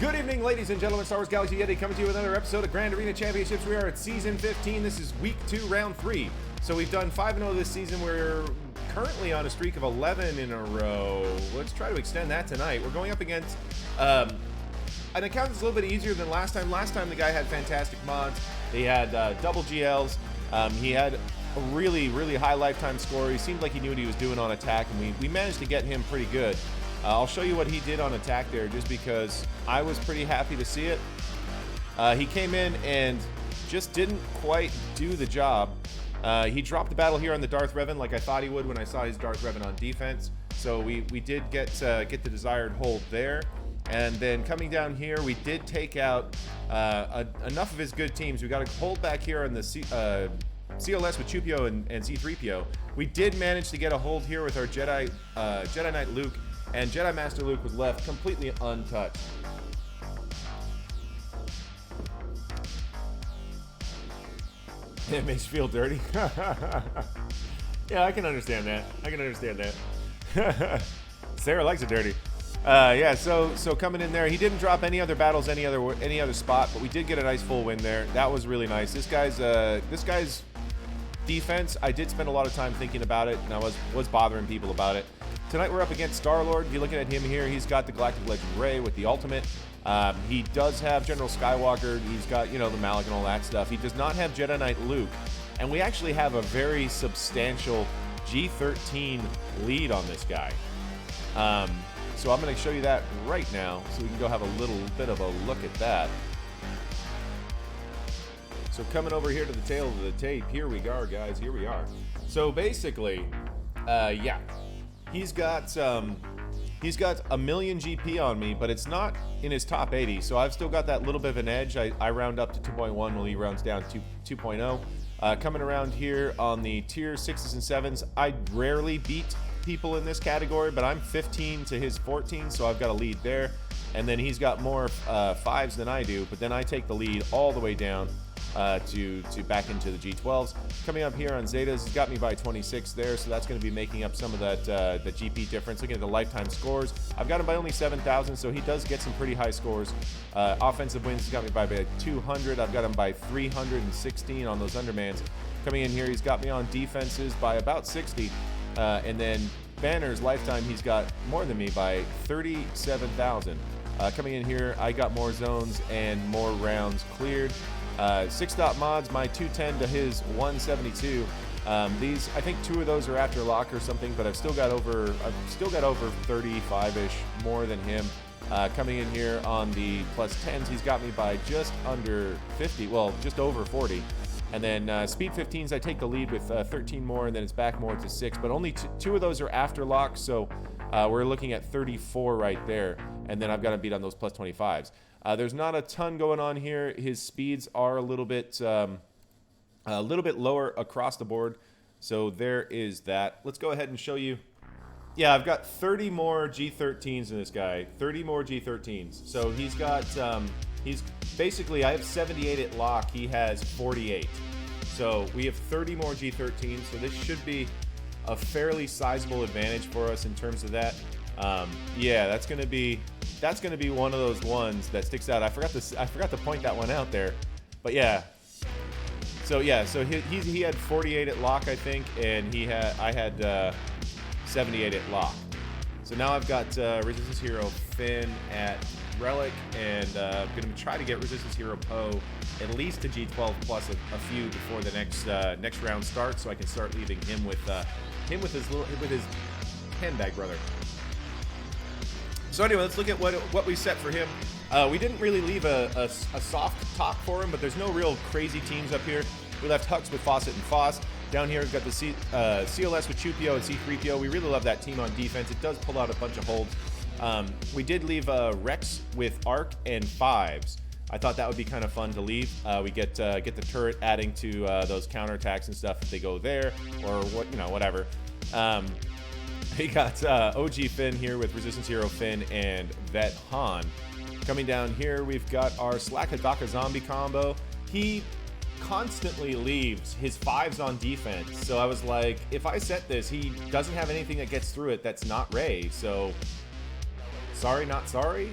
Good evening, ladies and gentlemen. Star Wars Galaxy Yeti coming to you with another episode of Grand Arena Championships. We are at Season 15. This is Week 2, Round 3. So we've done 5-0 this season. We're currently on a streak of 11 in a row. Let's try to extend that tonight. We're going up against an account that's a little bit easier than last time. Last time the guy had fantastic mods. He had double GLs. He had a really, really high lifetime score. He seemed like he knew what he was doing on attack, and we managed to get him pretty good. I'll show you what he did on attack there just because I was pretty happy to see it. He came in and just didn't quite do the job. He dropped the battle here on the Darth Revan like I thought he would when I saw his Darth Revan on defense. So we did get the desired hold there. And then coming down here, we did take out enough of his good teams. We got a hold back here on the CLS with Chupio and C-3PO. We did manage to get a hold here with our Jedi Knight Luke. And Jedi Master Luke was left completely untouched. It makes you feel dirty. Yeah, I can understand that. Sarah likes it dirty. Yeah, so coming in there, he didn't drop any other battles, any other spot, but we did get a nice full win there. That was really nice. This guy's defense, I did spend a lot of time thinking about it, and I was bothering people about it. Tonight we're up against Star-Lord. If you're looking at him here, he's got the Galactic Legend Rey with the ultimate. He does have General Skywalker. He's got, the Malak and all that stuff. He does not have Jedi Knight Luke. And we actually have a very substantial G13 lead on this guy. So I'm going to show you that right now so we can go have a little bit of a look at that. So coming over here to the tail of the tape, here we are, guys. Here we are. So basically, yeah. He's got a million GP on me, but it's not in his top 80, so I've still got that little bit of an edge. I round up to 2.1 while he rounds down to 2.0. Coming around here on the tier 6s and 7s, I rarely beat people in this category, but I'm 15 to his 14, so I've got a lead there. And then he's got more 5s than I do, but then I take the lead all the way down to back into the G12s. Coming up here on Zetas, he's got me by 26 there, so that's going to be making up some of that the GP difference. Looking at the lifetime scores, I've got him by only 7,000, so he does get some pretty high scores. Offensive wins, he's got me by 200. I've got him by 316 on those undermans. Coming in here, he's got me on defenses by about 60, and then banners lifetime, he's got more than me by 37,000. Coming in here, I got more zones and more rounds cleared. 6-dot mods, my 210 to his 172. These, I think 2 of those are after lock or something, but I've still got over 35-ish more than him. Coming in here on the plus 10s, he's got me by just under 50, well, just over 40. And then speed 15s, I take the lead with 13 more, and then it's back more to 6, but only 2 of those are after lock, so we're looking at 34 right there, and then I've got to beat on those plus 25s. There's not a ton going on here. His speeds are a little bit lower across the board. So there is that. Let's go ahead and show you. Yeah, I've got 30 more G13s in this guy. 30 more G13s. So he's got, he's basically, I have 78 at lock. He has 48. So we have 30 more G13s. So this should be a fairly sizable advantage for us in terms of that. Yeah, that's gonna be one of those ones that sticks out. I forgot to point that one out there, but yeah. So yeah, so he had 48 at lock, I think, and I had 78 at lock. So now I've got Resistance Hero Finn at Relic, and I'm gonna try to get Resistance Hero Poe at least to G12 plus a few before the next round starts, so I can start leaving him with his handbag brother. So anyway, let's look at what we set for him. We didn't really leave a soft top for him, but there's no real crazy teams up here. We left Hux with Fawcett and Foss. Down here, we've got the CLS with Chupio and C-3PO. We really love that team on defense. It does pull out a bunch of holds. We did leave Rex with Arc and 5s. I thought that would be kind of fun to leave. We get the turret adding to those counterattacks and stuff if they go there, or whatever. We got OG Finn here with Resistance Hero Finn and Vet Han. Coming down here, we've got our Slackadaka Zombie combo. He constantly leaves his 5s on defense. So I was like, if I set this, he doesn't have anything that gets through it that's not Rey. So sorry, not sorry.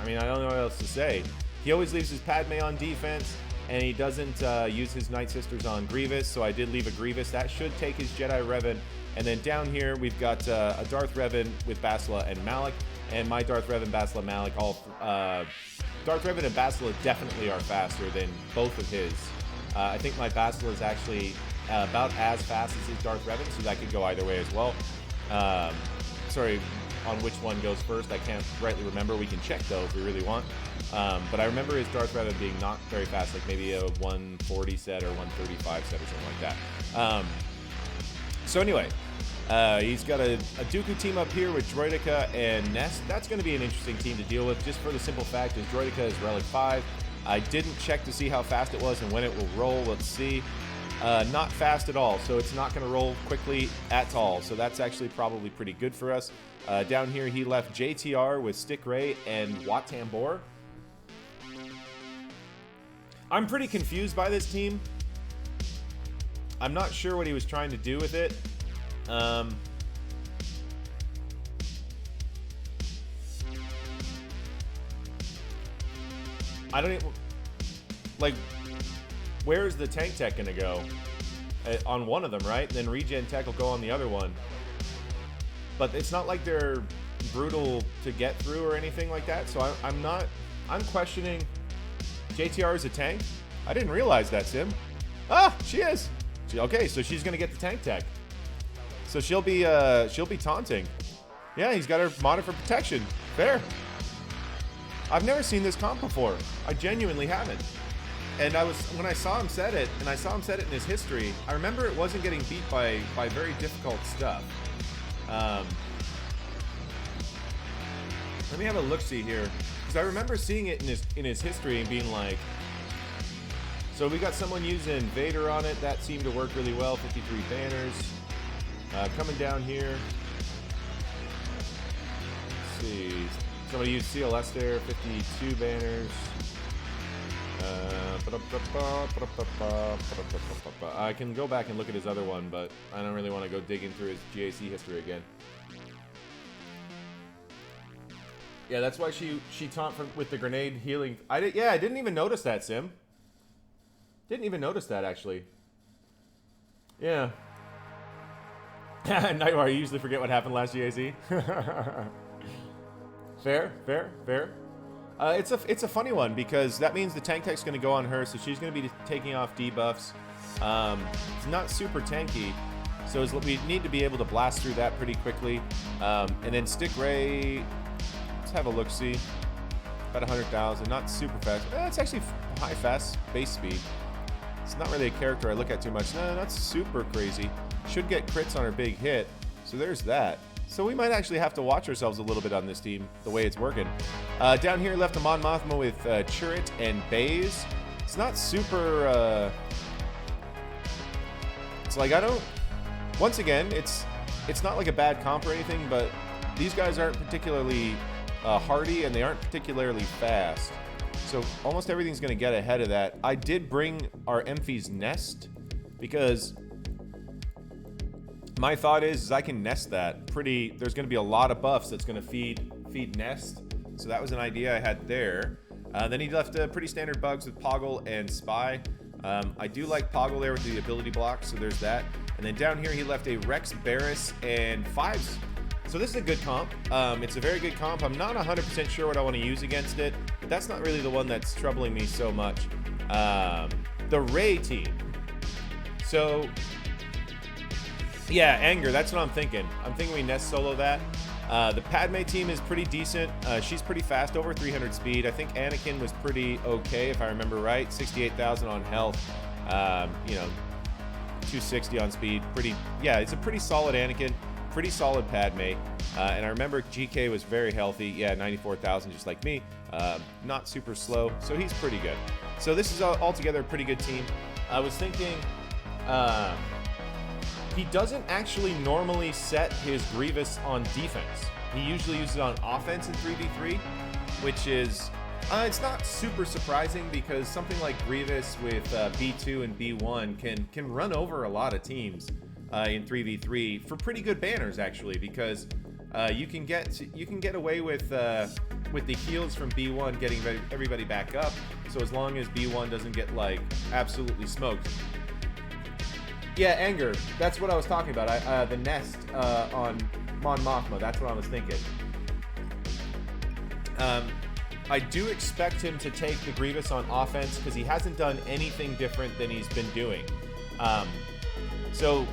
I mean, I don't know what else to say. He always leaves his Padme on defense, and he doesn't use his Night Sisters on Grievous, so I did leave a Grievous. That should take his Jedi Revan. And then down here, we've got a Darth Revan with Bastila and Malak, and my Darth Revan, Bastila, Malak, Darth Revan and Bastila definitely are faster than both of his. I think my Bastila is actually about as fast as his Darth Revan, so that could go either way as well. Sorry, on which one goes first, I can't rightly remember. We can check, though, if we really want. But I remember his Darth Revan being not very fast, like maybe a 140 set or 135 set or something like that. So anyway, he's got a Dooku team up here with Droideka and Nest. That's going to be an interesting team to deal with, just for the simple fact is Droideka is Relic 5. I didn't check to see how fast it was and when it will roll. Let's see. Not fast at all, so it's not going to roll quickly at all. So that's actually probably pretty good for us. Down here, he left JTR with Stick Ray and Wat Tambor. I'm pretty confused by this team. I'm not sure what he was trying to do with it. I don't even... Like, where is the tank tech going to go? On one of them, right? Then regen tech will go on the other one. But it's not like they're brutal to get through or anything like that. So I'm questioning JTR as a tank. I didn't realize that, Sim. Ah, she is. Okay, so she's gonna get the tank tech. So she'll be taunting. Yeah, he's got her modded for protection. Fair. I've never seen this comp before. I genuinely haven't. And when I saw him set it, and I saw him set it in his history, I remember it wasn't getting beat by very difficult stuff. Let me have a look-see here, because I remember seeing it in his history and being like, so we got someone using Vader on it. That seemed to work really well. 53 banners. Coming down here. Let's see. Somebody used CLS there. 52 banners. I can go back and look at his other one, but I don't really want to go digging through his GAC history again. Yeah, that's why she taunt with the grenade healing. I didn't even notice that, Sim. Didn't even notice that, actually. Yeah. Nightmare, you usually forget what happened last GAC. Fair. It's a funny one, because that means the tank tech's going to go on her, so she's going to be taking off debuffs. It's not super tanky, so we need to be able to blast through that pretty quickly. And then Stick Ray, let's have a look-see. About 100,000, not super fast. It's actually high fast base speed. It's not really a character I look at too much. No, that's super crazy. Should get crits on her big hit, so there's that. So we might actually have to watch ourselves a little bit on this team, the way it's working. Down here, left a Mon Mothma with Chirrut and Baze. It's not super... It's like, I don't... Once again, it's not like a bad comp or anything, but these guys aren't particularly hardy, and they aren't particularly fast. So almost everything's going to get ahead of that. I did bring our Emphy's Nest, because my thought is I can nest that pretty. There's going to be a lot of buffs that's going to feed Nest. So that was an idea I had there. Then he left pretty standard bugs with Poggle and Spy. I do like Poggle there with the ability block, so there's that. And then down here he left a Rex, Barris, and Fives. So this is a good comp. It's a very good comp. I'm not 100% sure what I want to use against it, but that's not really the one that's troubling me so much. The Rey team. So, yeah, Anger, that's what I'm thinking. I'm thinking we nest solo that. The Padme team is pretty decent. She's pretty fast, over 300 speed. I think Anakin was pretty okay, if I remember right. 68,000 on health. 260 on speed. It's a pretty solid Anakin. Pretty solid Padme. And I remember GK was very healthy. Yeah, 94,000 just like me. Not super slow, so he's pretty good. So this is altogether a pretty good team. I was thinking, he doesn't actually normally set his Grievous on defense. He usually uses it on offense in 3v3, which is, it's not super surprising, because something like Grievous with B2 and B1 can run over a lot of teams in 3v3 for pretty good banners, actually, because you can get away with with the heals from B1 getting everybody back up. So as long as B1 doesn't get like absolutely smoked. Yeah, anger. That's what I was talking about. The nest on Mon Mothma. That's what I was thinking. I do expect him to take the Grievous on offense because he hasn't done anything different than he's been doing. So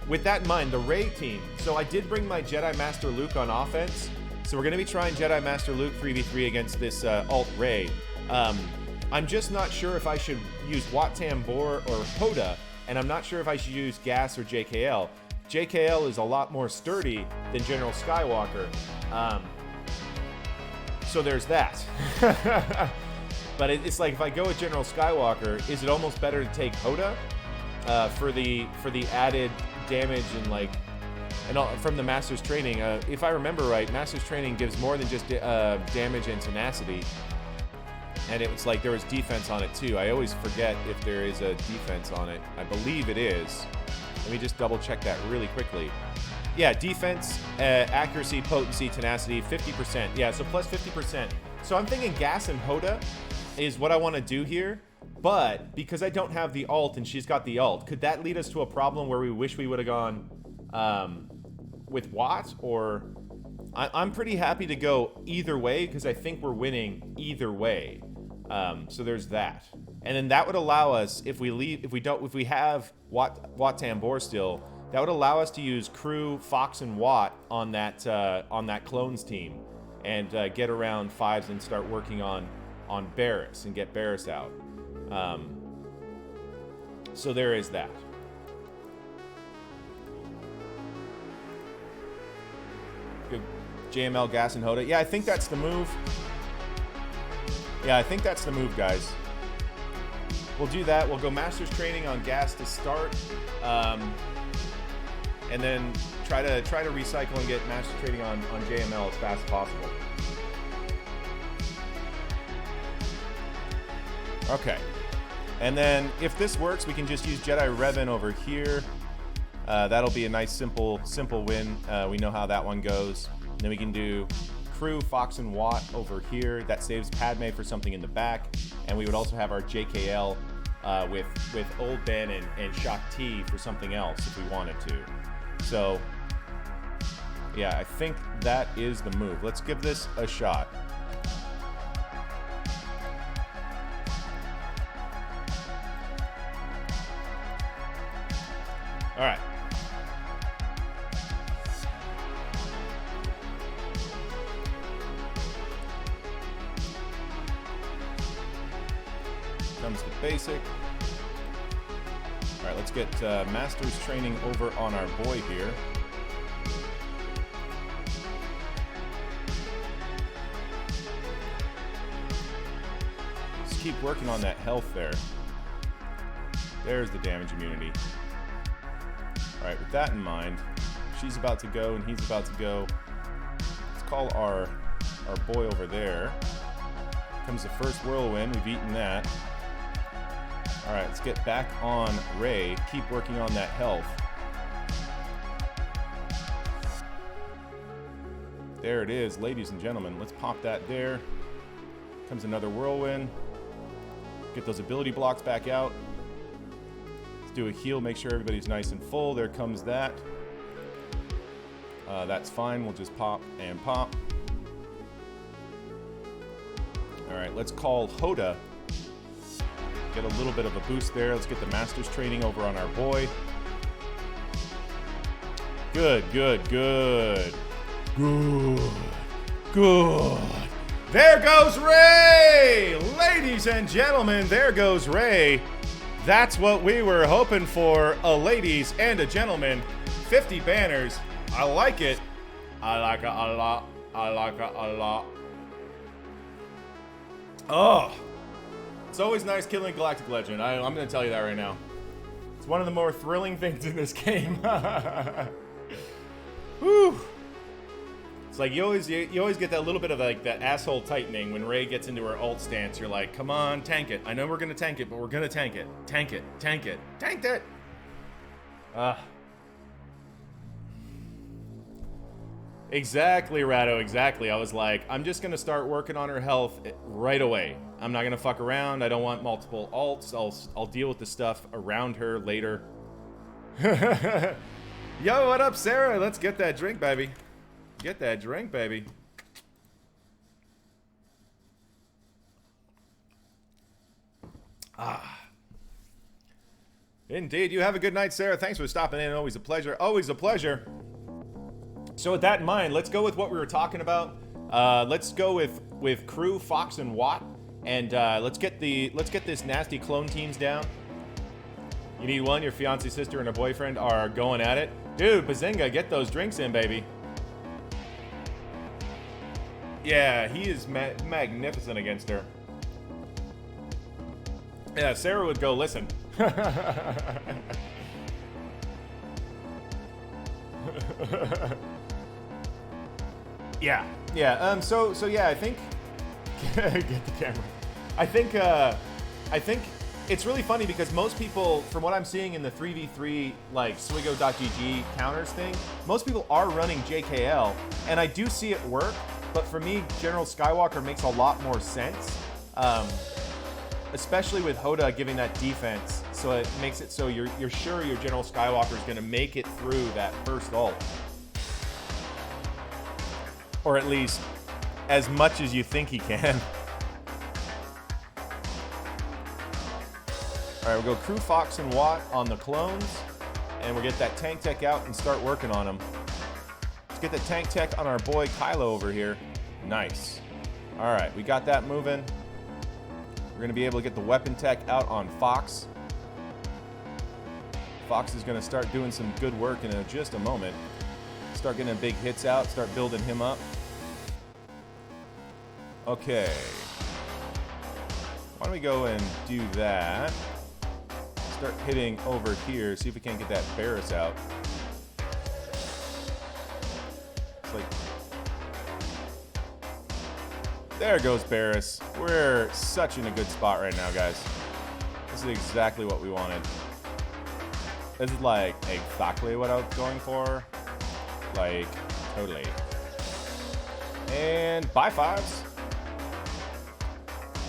with that in mind, the Rey team. So I did bring my Jedi Master Luke on offense. So we're going to be trying Jedi Master Luke 3v3 against this Ult Rey. I'm just not sure if I should use Wat Tambor or Hoda, and I'm not sure if I should use Gas or JKL. JKL is a lot more sturdy than General Skywalker. So there's that. But it's like if I go with General Skywalker, is it almost better to take Hoda for the added damage and from the Master's Training? If I remember right, Master's Training gives more than just damage and tenacity. And it was like there was defense on it too. I always forget if there is a defense on it. I believe it is. Let me just double check that really quickly. Yeah, defense, accuracy, potency, tenacity, 50%. Yeah, so plus 50%. So I'm thinking Gas and Hoda is what I want to do here. But because I don't have the ult and she's got the ult, could that lead us to a problem where we wish we would have gone with Wat? Or I'm pretty happy to go either way because I think we're winning either way. So there's that. And then that would allow us, if we have Wat Tambor still, that would allow us to use Crew, Fox, and Wat on that clones team, and get around 5s and start working on Barriss and get Barriss out. So there is that. Good. JML, Gas, and Hoda. Yeah, I think that's the move. Yeah, I think that's the move, guys. We'll do that. We'll go Master's Training on Gas to start. And then try to recycle and get Master Trading on JML as fast as possible. Okay. And then if this works, we can just use Jedi Revan over here. That'll be a nice simple win. We know how that one goes. And then we can do Crew, Fox, and Wat over here. That saves Padme for something in the back. And we would also have our JKL with Old Ben and Shak T for something else if we wanted to. So, yeah, I think that is the move. Let's give this a shot. All right. Comes the basic. All right, let's get Master's Training over on our boy here. Just keep working on that health there. There's the damage immunity. All right, with that in mind, she's about to go and he's about to go. Let's call our boy over there. Comes the first whirlwind. We've eaten that. All right, let's get back on Rey. Keep working on that health. There it is, ladies and gentlemen. Let's pop that there. Comes another whirlwind. Get those ability blocks back out. Let's do a heal, make sure everybody's nice and full. There comes that. That's fine, we'll just pop and pop. All right, let's call Hoda. Get a little bit of a boost there. Let's get the Master's Training over on our boy. Good, good, good. Good. Good. There goes Rey! Ladies and gentlemen, there goes Rey. That's what we were hoping for. A ladies and a gentleman. 50 banners. I like it. I like it a lot. I like it a lot. Oh. It's always nice killing Galactic Legend. I'm going to tell you that right now. It's one of the more thrilling things in this game. Whew. It's like you always get that little bit of like that asshole tightening when Rey gets into her ult stance. You're like, come on, tank it. I know we're going to tank it, but we're going to tank it. Tank it. Tank it. Tanked it. Exactly, Rado, exactly. I was like, I'm just going to start working on her health right away. I'm not going to fuck around. I don't want multiple ults. I'll deal with the stuff around her later. Yo, what up, Sarah? Let's get that drink, baby. Get that drink, baby. Ah. Indeed. You have a good night, Sarah. Thanks for stopping in. Always a pleasure. Always a pleasure. So with that in mind, let's go with what we were talking about. Let's go with Crew, Fox, and Watt, and let's get this nasty clone teams down. You need one. Your fiance, sister, and a boyfriend are going at it, dude. Bazinga, get those drinks in, baby. Yeah, he is magnificent against her. Yeah, Sarah would go listen. Yeah. So yeah, I think get the camera. I think it's really funny because most people, from what I'm seeing in the 3v3 like SWGO.gg counters thing, most people are running JKL, and I do see it work. But for me, General Skywalker makes a lot more sense, especially with Hoda giving that defense. So it makes it so you're sure your General Skywalker is going to make it through that first ult. Or at least as much as you think he can. All right, we'll go Crew, Fox, and Watt on the clones. And we'll get that tank tech out and start working on him. Let's get the tank tech on our boy Kylo over here. Nice. All right, we got that moving. We're going to be able to get the weapon tech out on Fox. Fox is going to start doing some good work in just a moment. Start getting big hits out, start building him up. Okay. Why don't we go and do that? Start hitting over here, see if we can't get that Barris out. It's like... There goes Barris. We're such in a good spot right now, guys. This is exactly what we wanted. This is like exactly what I was going for. Like, totally. And bye, Fives.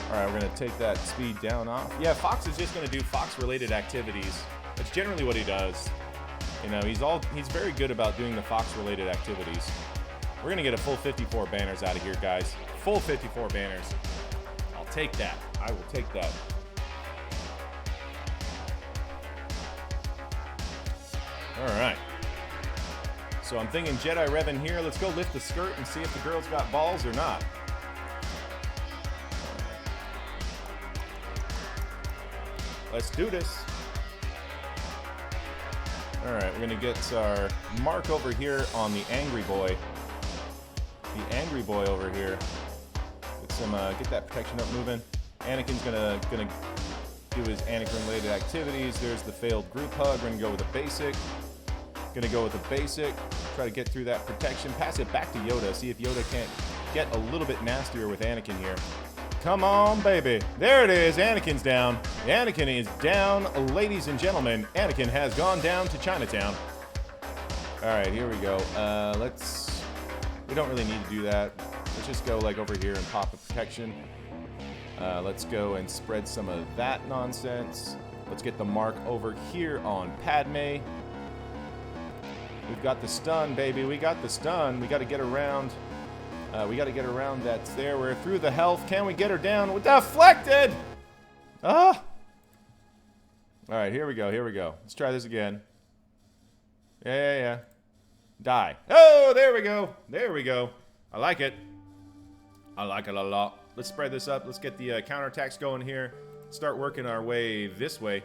Alright, we're going to take that speed down off. Yeah, Fox is just going to do Fox-related activities. That's generally what he does. You know, he's very good about doing the Fox-related activities. We're going to get a full 54 banners out of here, guys. Full 54 banners. I'll take that. I will take that. Alright. So I'm thinking Jedi Revan here. Let's go lift the skirt and see if the girl's got balls or not. Let's do this. All right, we're gonna get our mark over here on the angry boy. The angry boy over here. Get that protection up moving. Anakin's gonna do his Anakin-related activities. There's the failed group hug. We're gonna go with a basic. Gonna go with a basic. Try to get through that protection. Pass it back to Yoda. See if Yoda can't get a little bit nastier with Anakin here. Come on, baby. There it is. Anakin's down. Anakin is down. Ladies and gentlemen, Anakin has gone down to Chinatown. All right, here we go. We don't really need to do that. Let's just go like over here and pop a protection. Let's go and spread some of that nonsense. Let's get the mark over here on Padme. We've got the stun, baby. We got the stun. We got to get around. We got to get around. That's there. We're through the health. Can we get her down? Deflected! Ah! All right, here we go. Here we go. Let's try this again. Yeah. Die. Oh, there we go. There we go. I like it. I like it a lot. Let's spread this up. Let's get the counterattacks going here. Start working our way this way.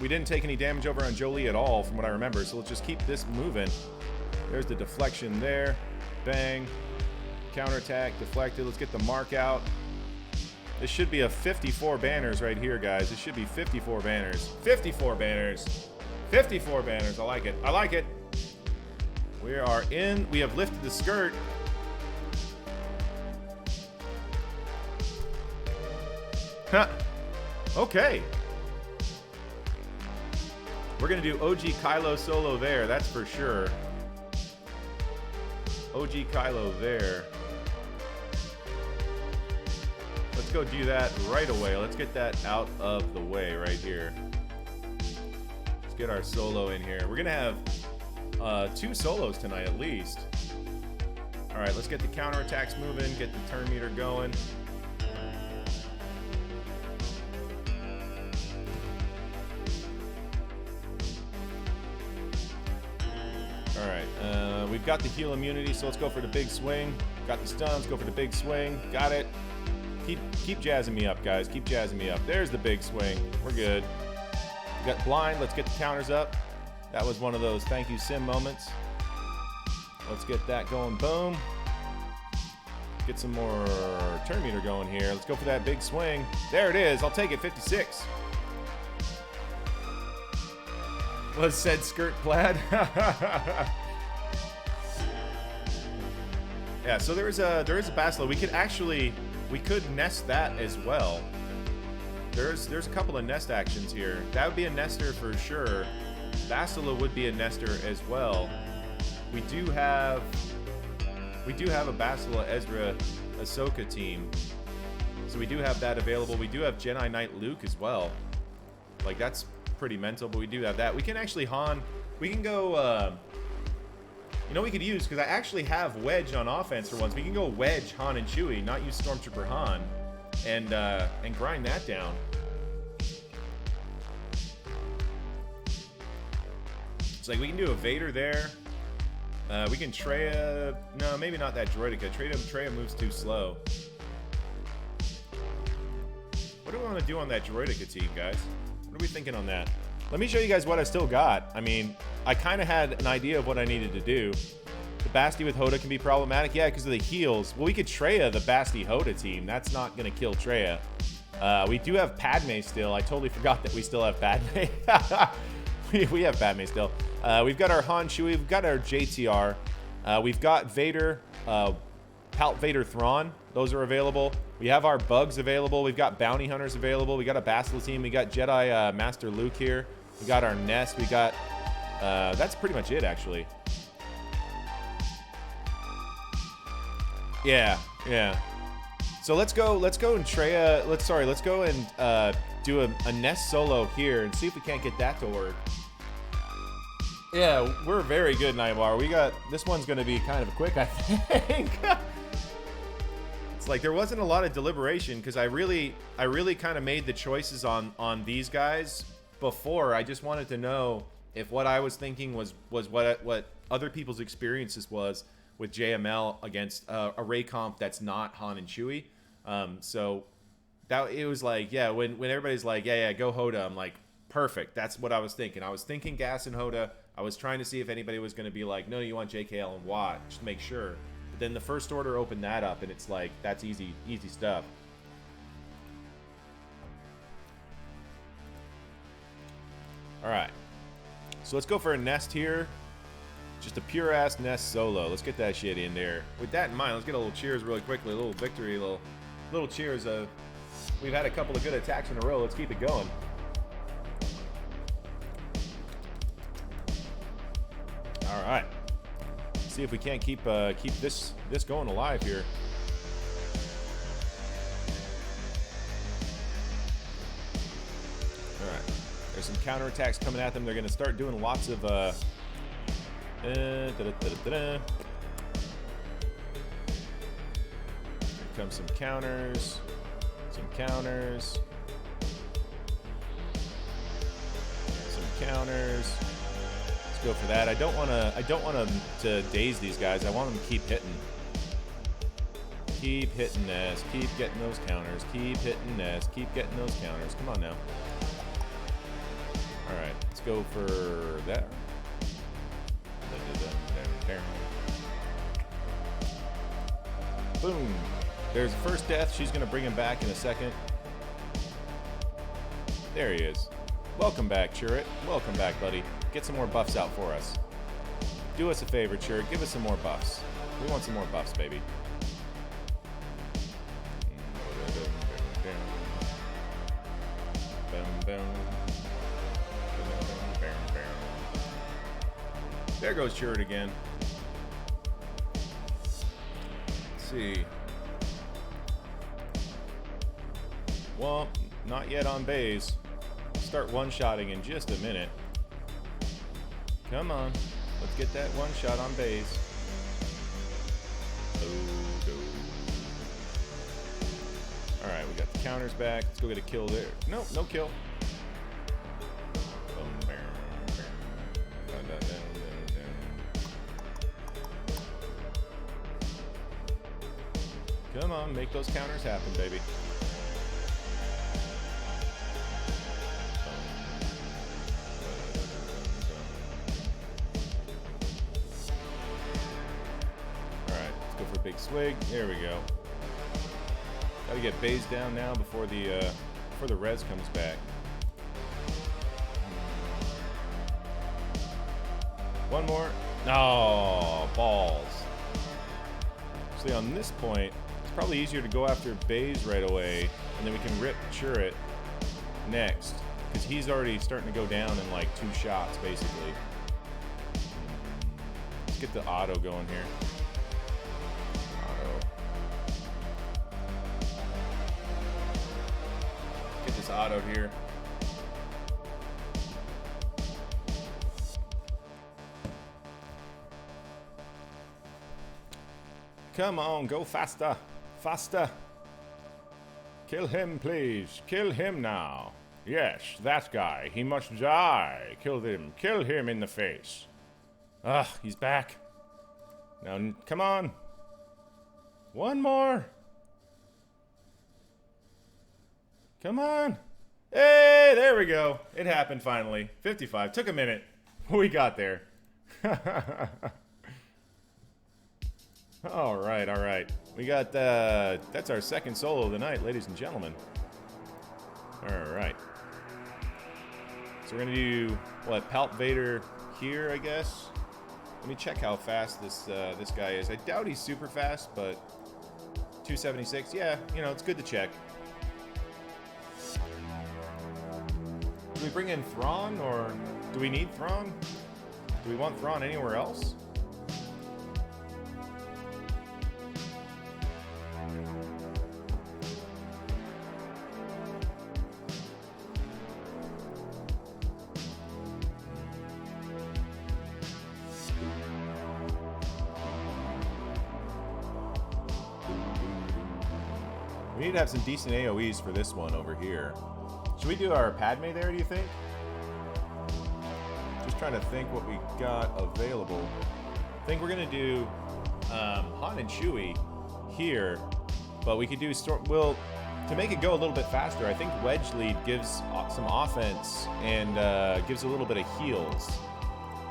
We didn't take any damage over on Jolie at all from what I remember, so let's just keep this moving. There's the deflection there. Bang. Counterattack, deflected. Let's get the mark out. This should be a 54 banners right here, guys. This should be 54 banners. 54 banners. 54 banners. I like it. I like it. We are in. We have lifted the skirt. Huh. Okay. We're going to do OG Kylo solo there, that's for sure. OG Kylo there. Let's go do that right away. Let's get that out of the way right here. Let's get our solo in here. We're going to have 2 solos tonight at least. All right, let's get the counterattacks moving, get the turn meter going. All right, we've got the heal immunity, so let's go for the big swing. Got the stuns, go for the big swing. Got it. Keep jazzing me up, guys. Keep jazzing me up. There's the big swing. We're good. We got blind. Let's get the counters up. That was one of those thank you sim moments. Let's get that going. Boom. Get some more turn meter going here. Let's go for that big swing. There it is. I'll take it. 56. Was said skirt plaid. Yeah, so there is a Bastila. We could nest that as well. There's a couple of nest actions here. That would be a nester for sure. Bastila would be a nester as well. We do have a Bastila Ezra Ahsoka team. So we do have that available. We do have Jedi Knight Luke as well. Like, that's pretty mental, but we do have that. We can actually Han. We can go you know, we could use, because I actually have Wedge on offense for once. We can go Wedge, Han, and Chewie, not use Stormtrooper Han, and grind that down. It's like we can do a Vader there. We can Traya. No, maybe not that Droideka. Traya moves too slow. What do we want to do on that Droideka team, guys? What are we thinking on that? Let me show you guys what I still got. I mean, I kind of had an idea of what I needed to do. The Basti with Hoda can be problematic. Yeah, because of the heals. Well, we could Traya the Basti Hoda team. That's not going to kill Traya. We do have Padme still. I totally forgot that we still have Padme. we have Padme still. We've got our Han Chewie. We've got our JTR. We've got Vader, Palt Vader Thrawn. Those are available. We have our bugs available. We've got bounty hunters available. We got a Bastila team. We got Jedi Master Luke here. We got our nest. We got that's pretty much it, actually. Yeah. So let's go and Traya. Let's go and do a nest solo here and see if we can't get that to work. Yeah, we're very good, Nightwar. We got this one's going to be kind of quick, I think. It's like there wasn't a lot of deliberation because I really kind of made the choices on these guys before. I just wanted to know if what I was thinking was what other people's experiences was with JML against a Rey comp that's not Han and Chewie. So that it was like, yeah, when everybody's like, yeah, go Hoda, I'm like, perfect. That's what I was thinking. I was thinking Gas and Hoda. I was trying to see if anybody was going to be like, no, you want JKL and Watt, just to make sure. But then the first order opened that up, and it's like, that's easy stuff. All right. So let's go for a nest here. Just a pure-ass nest solo. Let's get that shit in there. With that in mind, let's get a little cheers really quickly. A little victory, little cheers. We've had a couple of good attacks in a row. Let's keep it going. All right. See if we can't keep this going alive here. All right. There's some counterattacks coming at them. They're going to start doing lots of Here comes some counters. Some counters. Let's go for that. I don't want to daze these guys. I want them to keep hitting. Keep hitting this. Keep getting those counters. Keep hitting this. Keep getting those counters. Come on now. All right, let's go for that. Boom. There's the first death. She's going to bring him back in a second. There he is. Welcome back, Churrit. Welcome back, buddy. Get some more buffs out for us. Do us a favor, Churrit. Give us some more buffs. We want some more buffs, baby. There goes Churret again. Let's see. Well, not yet on base. Start one-shotting in just a minute. Come on. Let's get that one shot on base. Oh, go. Alright, we got the counters back. Let's go get a kill there. Nope, no kill. Come on, make those counters happen, baby. Big swig. There we go. Gotta get bays down now before the res comes back. One more. No, balls. Actually, on this point, it's probably easier to go after bays right away, and then we can rip Churret next, because he's already starting to go down in like 2 shots, basically. Let's get the auto going here. Auto here. Come on, go faster. Faster. Kill him, please. Kill him now. Yes, that guy. He must die. Kill him. Kill him in the face. Ugh, he's back. Now, come on. One more. Come on. Hey, there we go. It happened finally. 55. Took a minute. We got there. All right, all right. We got, that's our second solo of the night, ladies and gentlemen. All right. So we're going to do, what, Palp Vader here, I guess? Let me check how fast this guy is. I doubt he's super fast, but 276. Yeah, you know, it's good to check. Do we bring in Thrawn, or do we need Thrawn? Do we want Thrawn anywhere else? We need to have some decent AoEs for this one over here. Should we do our Padme there, do you think? Just trying to think what we got available. I think we're going to do Han and Chewie here, but we could do... Well, to make it go a little bit faster, I think Wedge Lead gives some offense and gives a little bit of heals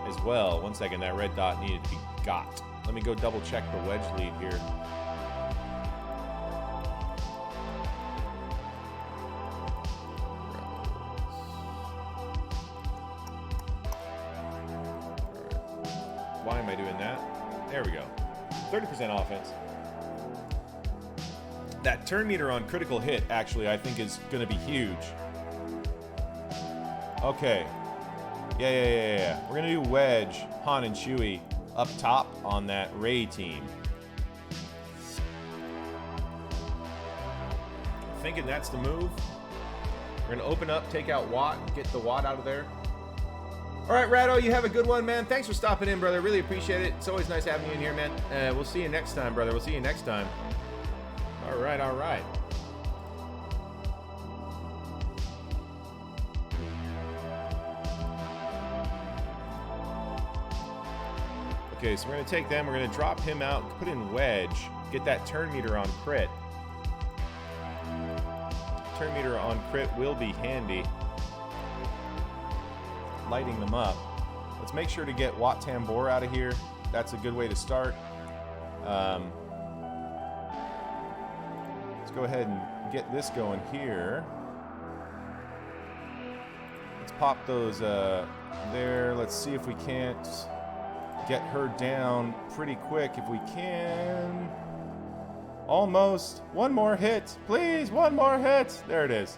as well. One second, that red dot needed to be got. Let me go double check the Wedge Lead here. Why am I doing that? There we go. 30% offense. That turn meter on critical hit, actually, I think is going to be huge. Okay. Yeah. We're going to do Wedge, Han, and Chewie up top on that Rey team. Thinking that's the move. We're going to open up, take out Watt, get the Watt out of there. All right, Rado, you have a good one, man. Thanks for stopping in, brother. Really appreciate it. It's always nice having you in here, man. We'll see you next time, brother. We'll see you next time. All right. Okay, so we're going to take them. We're going to drop him out, put in Wedge, get that turn meter on crit. Turn meter on crit will be handy. Lighting them up. Let's make sure to get Wat Tambor out of here. That's a good way to start. Let's go ahead and get this going here. Let's pop those there. Let's see if we can't get her down pretty quick if we can. Almost. One more hit. Please, one more hit. There it is.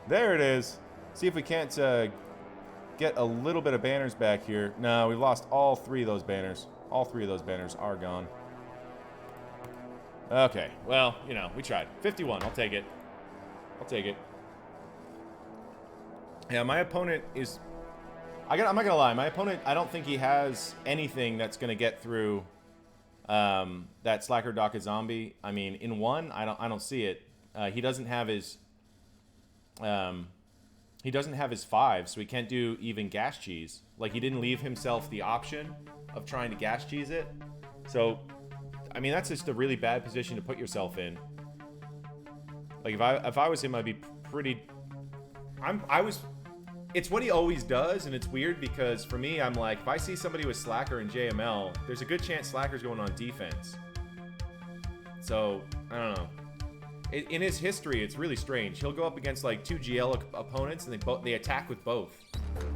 There it is. See if we can't get a little bit of banners back here. No, we lost all 3 of those banners. All 3 of those banners are gone. Okay, well, you know, we tried. 51, I'll take it. I'll take it. Yeah, my opponent is... I'm not gonna lie, my opponent, I don't think he has anything that's gonna get through that Slacker Daka zombie. I mean, in 1, I don't see it. He doesn't have his... he doesn't have his 5, so he can't do even gas cheese. Like, he didn't leave himself the option of trying to gas cheese it. So, I mean, that's just a really bad position to put yourself in. Like, if I was him, I'd be pretty... It's what he always does, and it's weird because, for me, I'm like, if I see somebody with Slacker and JML, there's a good chance Slacker's going on defense. So, I don't know. In his history, it's really strange. He'll go up against like 2 GL opponents, and they attack with both.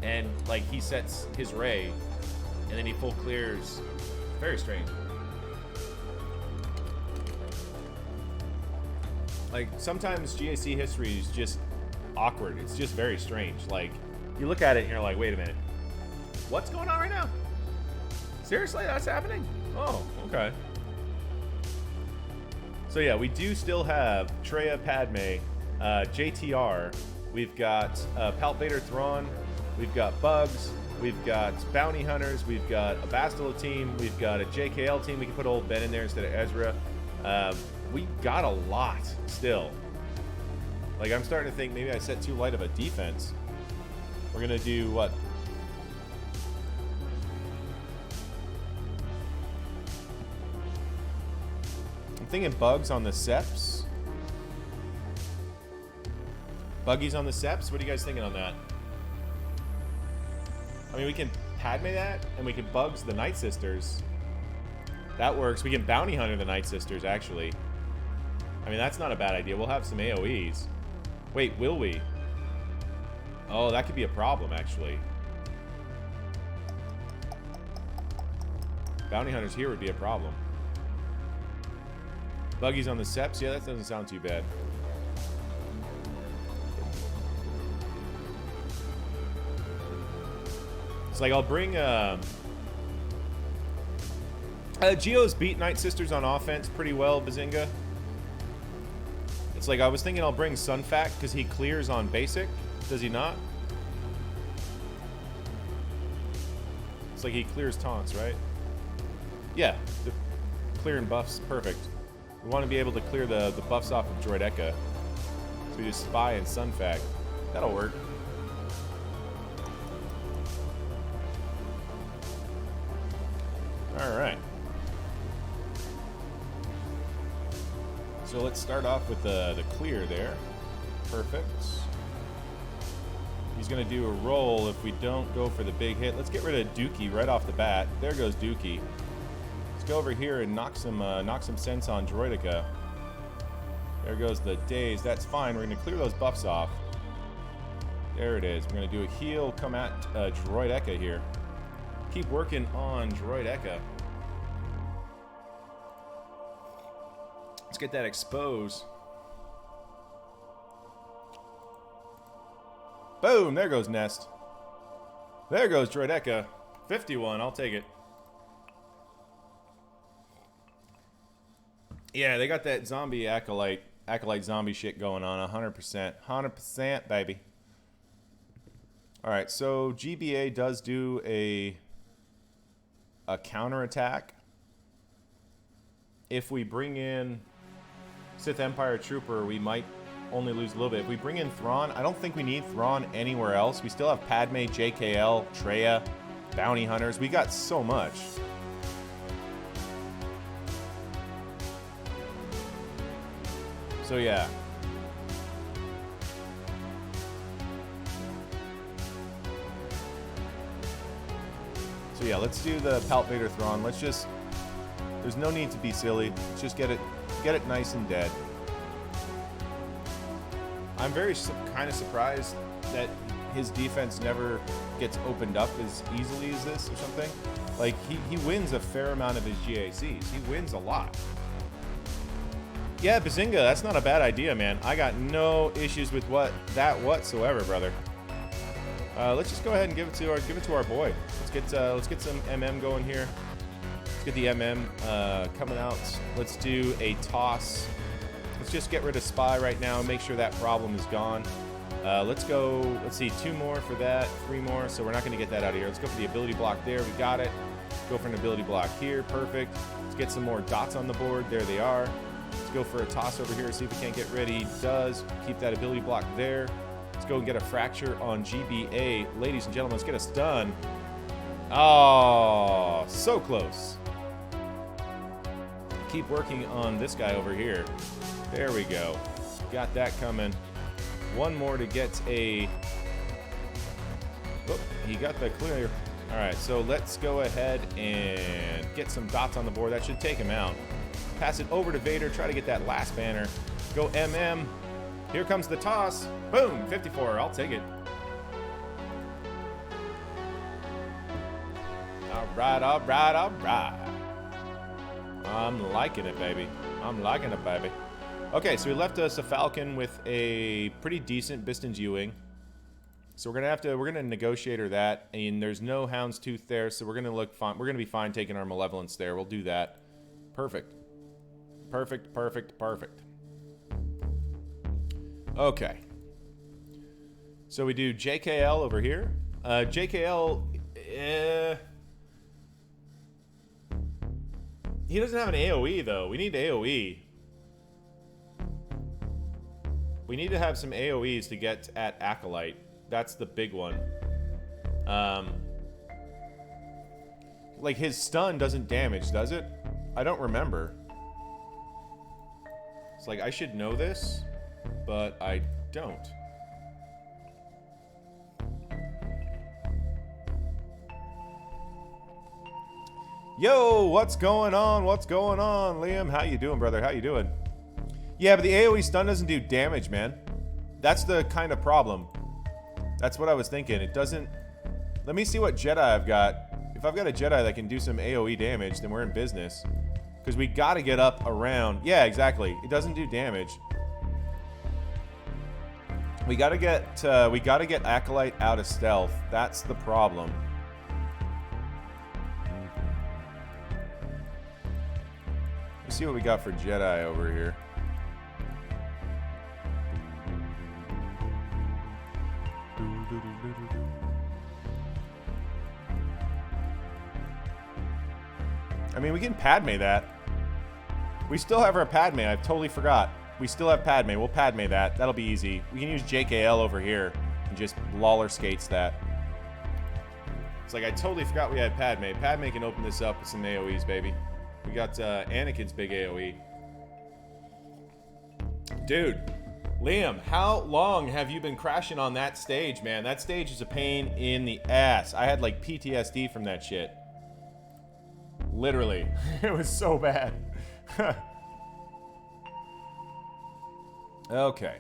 And like he sets his Rey, and then he full clears. Very strange. Like sometimes GAC history is just awkward. It's just very strange. Like you look at it and you're like, wait a minute, what's going on right now? Seriously, that's happening? Oh, okay. So yeah, we do still have Treya, Padme, JTR. We've got Palpator Thrawn. We've got Bugs. We've got Bounty Hunters. We've got a Bastila team. We've got a JKL team. We can put old Ben in there instead of Ezra. We got a lot still. Like I'm starting to think maybe I set too light of a defense. We're gonna do what? I'm thinking Bugs on the Seps. Buggies on the Seps? What are you guys thinking on that? I mean, we can Padme that, and we can Bugs the Night Sisters. That works. We can Bounty Hunter the Night Sisters, actually. I mean, that's not a bad idea. We'll have some AoEs. Wait, will we? Oh, that could be a problem, actually. Bounty Hunters here would be a problem. Buggies on the Seps? Yeah, that doesn't sound too bad. It's like I'll bring Geo's beat Night Sisters on offense pretty well, Bazinga. It's like I was thinking I'll bring Sunfac because he clears on basic. Does he not? It's like he clears taunts, right? Yeah, the clearing buffs, perfect. We want to be able to clear the buffs off of Droid Eka. So we do Spy and Sunfac. That'll work. Alright. So let's start off with the clear there. Perfect. He's going to do a roll if we don't go for the big hit. Let's get rid of Dookie right off the bat. There goes Dookie. Let's go over here and knock some sense on Droidica. There goes the Daze. That's fine. We're going to clear those buffs off. There it is. We're going to do a heal, come at Droid Eka here. Keep working on Droid Eka. Let's get that expose. Boom! There goes Nest. There goes Droid Eka. 51. I'll take it. Yeah, they got that zombie acolyte zombie shit going on. 100%. 100%, baby. Alright, so GBA does do a counterattack. If we bring in Sith Empire Trooper, we might only lose a little bit. If we bring in Thrawn, I don't think we need Thrawn anywhere else. We still have Padme, JKL, Treya, Bounty Hunters. We got so much. So yeah. So yeah, let's do the Palpator Thrawn. Let's just, there's no need to be silly. Let's just get it nice and dead. I'm very kind of surprised that his defense never gets opened up as easily as this or something. Like, he wins a fair amount of his GACs. He wins a lot. Yeah, Bazinga, that's not a bad idea, man. I got no issues with that whatsoever, brother. Let's just go ahead and give it to our boy. Let's get some MM going here. Let's get the MM coming out. Let's do a toss. Let's just get rid of Spy right now and make sure that problem is gone. Let's go. Let's see, 2 more for that, 3 more. So we're not going to get that out of here. Let's go for the ability block there. We got it. Go for an ability block here. Perfect. Let's get some more dots on the board. There they are. Let's go for a toss over here. See if we can't get ready. He does. Keep that ability block there. Let's go and get a fracture on GBA. Ladies and gentlemen, let's get us done. Oh, so close. Keep working on this guy over here. There we go. Got that coming. 1 more to get a... Oh, he got the clear. All right, so let's go ahead and get some dots on the board. That should take him out. Pass it over to Vader. Try to get that last banner. Go MM. Here comes the toss. Boom, 54. I'll take it. All right, all right, all right. I'm liking it, baby. I'm liking it, baby. Okay, so we left us a Falcon with a pretty decent Biston's U-wing. So we're gonna negotiate that, and there's no Houndstooth there, so we're gonna look fine. We're gonna be fine taking our Malevolence there. We'll do that. Perfect. Perfect, perfect, perfect. Okay. So we do JKL over here. JKL, he doesn't have an AoE though. We need AoE. We need to have some AoEs to get at Acolyte. That's the big one. Like his stun doesn't damage, does it? I don't remember. It's like I should know this, but I don't. Yo, what's going on? What's going on, Liam? How you doing, brother? How you doing? Yeah, but the AoE stun doesn't do damage, man. That's the kind of problem. That's what I was thinking. It doesn't... Let me see what Jedi I've got. If I've got a Jedi that can do some AoE damage, then we're in business. Because we got to get up around... Yeah, exactly. It doesn't do damage. We got to get Acolyte out of stealth. That's the problem. Let's see what we got for Jedi over here. I mean, we can Padme that. We still have our Padme. I totally forgot. We still have Padme. We'll Padme that. That'll be easy. We can use JKL over here and just Lawler skates that. It's like I totally forgot we had Padme. Padme can open this up with some AoEs, baby. We got Anakin's big AoE. Dude, Liam, how long have you been crashing on that stage, man? That stage is a pain in the ass. I had like PTSD from that shit. Literally. It was so bad. Okay.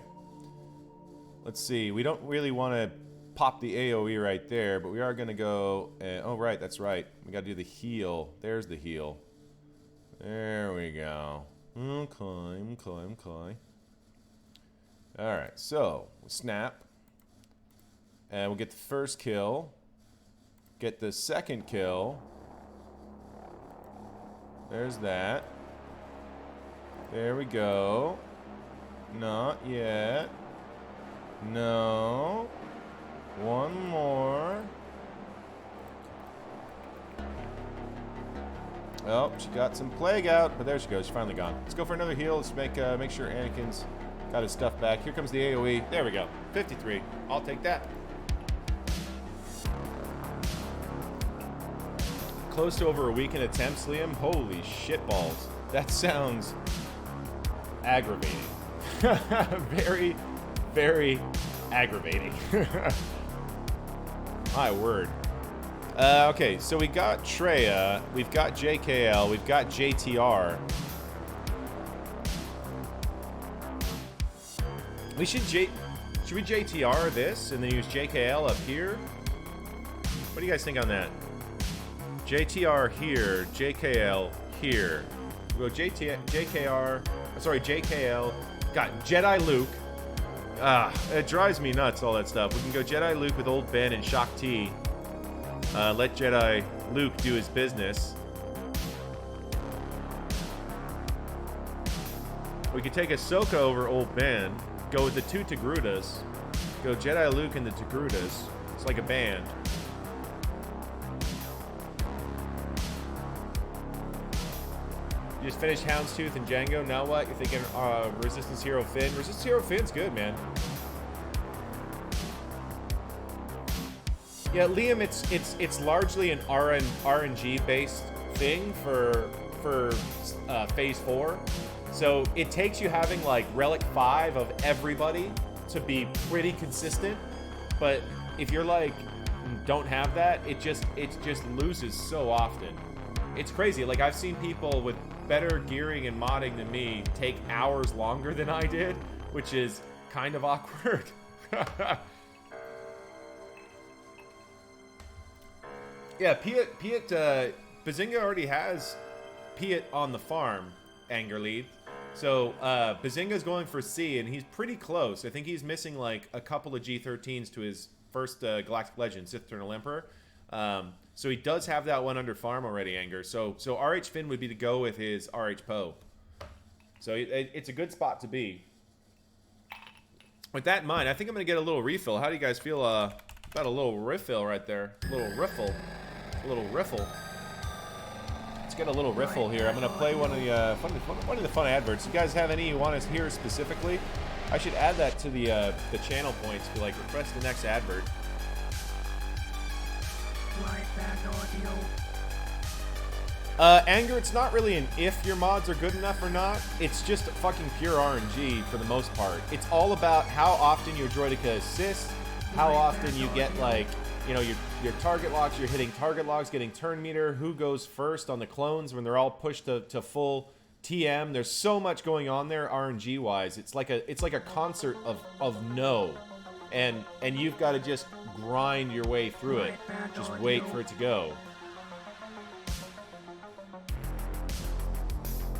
Let's see. We don't really want to pop the AoE right there, but we are going to go... oh, right. That's right. We got to do the heal. There's the heal. There we go. Okay. Alright, so we'll snap. And we'll get the first kill. Get the second kill. There's that. There we go. Not yet. No. One more. Oh, she got some plague out, but there she goes. She's finally gone. Let's go for another heal. Let's make sure Anakin's got his stuff back. Here comes the AoE. There we go. 53. I'll take that. Close to over a week in attempts, Liam. Holy shitballs. That sounds aggravating. Very, very aggravating. My word. Okay, so we got Treya, we've got JKL, we've got JTR. We should we JTR this and then use JKL up here? What do you guys think on that? JTR here, JKL here. We'll go JKL, got Jedi Luke, It drives me nuts, all that stuff. We can go Jedi Luke with old Ben and Shock T. Let Jedi Luke do his business. We could take Ahsoka over old Ben. Go with the 2 Togrutas. Go Jedi Luke and the Togrutas. It's like a band. You just finished Houndstooth and Django. Now what? You're thinking Resistance Hero Finn. Resistance Hero Finn's good, man. Yeah, Liam, it's largely an RNG based thing for Phase 4. So it takes you having like Relic 5 of everybody to be pretty consistent. But if you're like don't have that, it just loses so often. It's crazy. Like I've seen people with better gearing and modding than me take hours longer than I did, which is kind of awkward. Yeah, Piet, Bazinga already has Piet on the farm, Anger Lead. So Bazinga's going for C, and he's pretty close. I think he's missing like a couple of G13s to his first Galactic Legend, Sith Eternal Emperor. So he does have that one under farm already, Anger. So RH Finn would be to go with his RH Poe. So it's a good spot to be. With that in mind, I think I'm going to get a little refill. How do you guys feel about a little refill right there? A little riffle. A little riffle. Let's get a little riffle here. I'm going to play one of the fun adverts. You guys have any you want to hear specifically? I should add that to the channel points to like request the next advert. Anger, it's not really an if your mods are good enough or not. It's just fucking pure RNG for the most part. It's all about how often your Droideka assists, how often you get like, you know, your target locks, you're hitting target locks, getting turn meter, who goes first on the clones when they're all pushed to full TM. There's so much going on there RNG wise. It's like a concert of no. And you've got to just grind your way through it. Just wait for it to go.